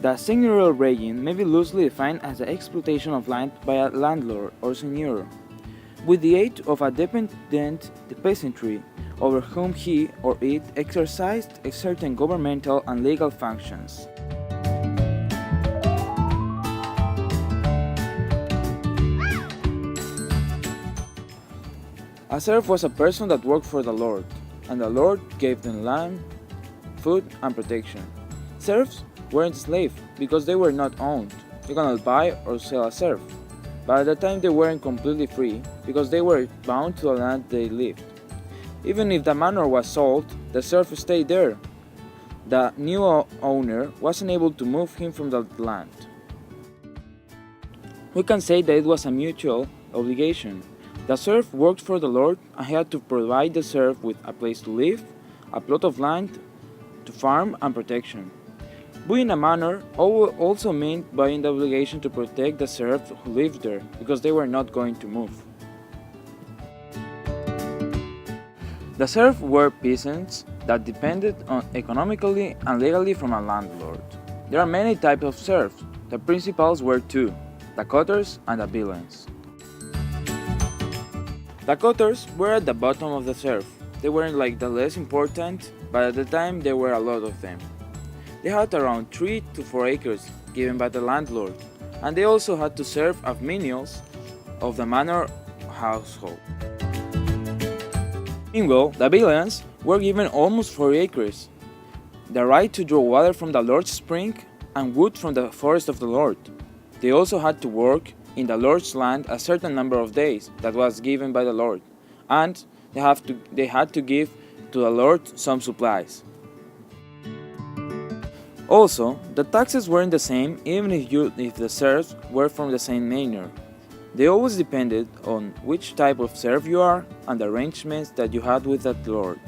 The seigneurial regime may be loosely defined as the exploitation of land by a landlord or seigneur, with the aid of a dependent peasantry over whom he or it exercised certain governmental and legal functions. A serf was a person that worked for the Lord, and the Lord gave them land, food, and protection. Serfs weren't slaves because they were not owned. You cannot buy or sell a serf. But at the time they weren't completely free because they were bound to the land they lived. Even if the manor was sold, the serf stayed there. The new owner wasn't able to move him from the land. We can say that it was a mutual obligation. The serf worked for the Lord and he had to provide the serf with a place to live, a plot of land to farm, and protection. Buying a manor also meant buying the obligation to protect the serfs who lived there because they were not going to move. The serfs were peasants that depended economically and legally from a landlord. There are many types of serfs. The principals were two, the cutters and the villains. The cutters were at the bottom of the serf. They weren't like the less important, but at the time there were a lot of them. They had around 3 to 4 acres given by the landlord, and they also had to serve as menials of the manor household. Meanwhile, the villains were given almost 40 acres, the right to draw water from the Lord's spring and wood from the forest of the Lord. They also had to work in the Lord's land a certain number of days that was given by the Lord, and they had to give to the Lord some supplies. Also, the taxes weren't the same even if the serfs were from the same manor. They always depended on which type of serf you are and the arrangements that you had with that lord.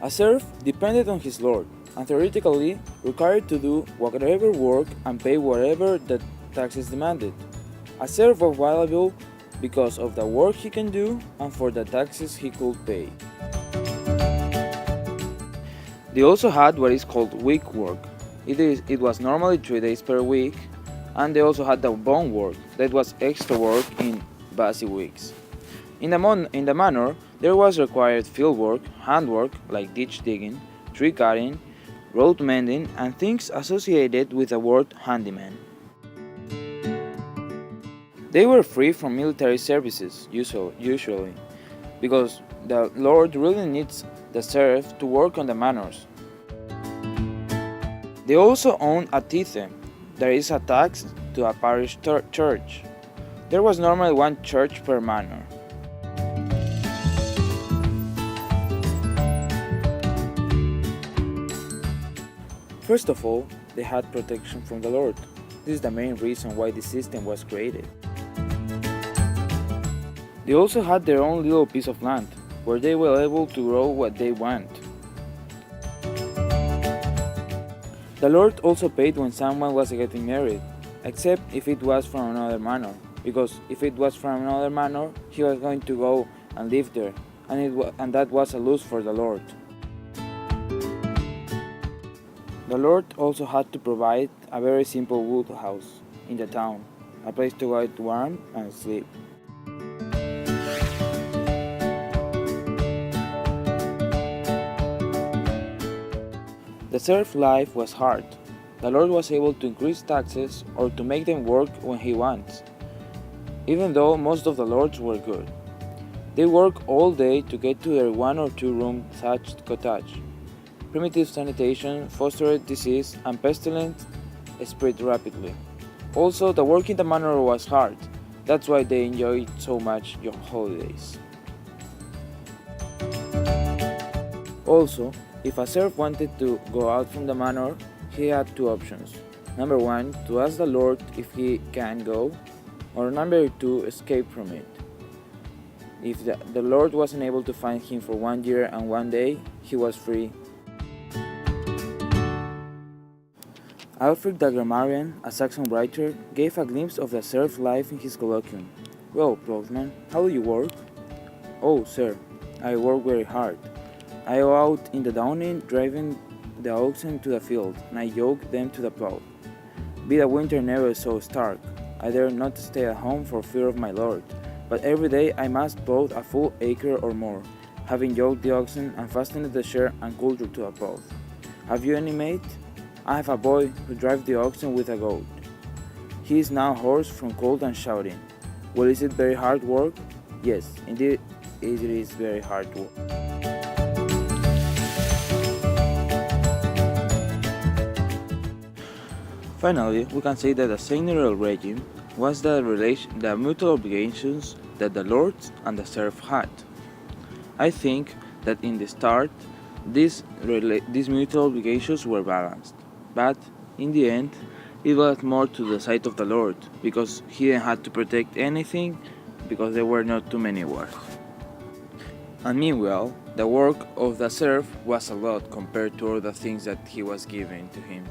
A serf depended on his lord and theoretically required to do whatever work and pay whatever the taxes demanded. A serf was valuable because of the work he can do and for the taxes he could pay. They also had what is called week work. It was normally 3 days per week, and they also had the bone work, that was extra work in busy weeks. In the manor, there was required field work, handwork like ditch digging, tree cutting, road mending, and things associated with the word handyman. They were free from military services, usually, because the Lord really needs the serf to work on the manors. They also owned a tithe, that is a tax to a parish church. There was normally one church per manor. First of all, they had protection from the Lord. This is the main reason why this system was created. They also had their own little piece of land, where they were able to grow what they want. The Lord also paid when someone was getting married, except if it was from another manor, because if it was from another manor, he was going to go and live there, and that was a loss for the Lord. The Lord also had to provide a very simple wood house in the town, a place to get warm and sleep. The serf life was hard. The Lord was able to increase taxes or to make them work when he wants, even though most of the lords were good. They work all day to get to their 1 or 2 room thatched cottage. Primitive sanitation fostered disease and pestilence spread rapidly. Also, the work in the manor was hard. That's why they enjoyed so much your holidays. Also, if a serf wanted to go out from the manor, he had 2 options. Number 1, to ask the Lord if he can go, or number 2, escape from it. If the Lord wasn't able to find him for 1 year and 1 day, he was free. Alfred the Grammarian, a Saxon writer, gave a glimpse of the serf life in his colloquium. "Well, Ploughman, how do you work?" "Oh, sir, I work very hard. I go out in the dawning, driving the oxen to the field, and I yoke them to the plow. Be the winter never so stark, I dare not stay at home for fear of my lord, but every day I must plough a full acre or more, having yoked the oxen and fastened the share and coulter to a plough. Have you any mate? I have a boy who drives the oxen with a goat. He is now hoarse from cold and shouting. Well, is it very hard work? Yes, indeed it is very hard work. Finally, we can say that the Seigneurial Regime was the mutual obligations that the lord and the serf had. I think that in the start, these mutual obligations were balanced, but in the end, it was more to the side of the lord, because he didn't have to protect anything, because there were not too many wars. And meanwhile, the work of the serf was a lot compared to all the things that he was giving to him.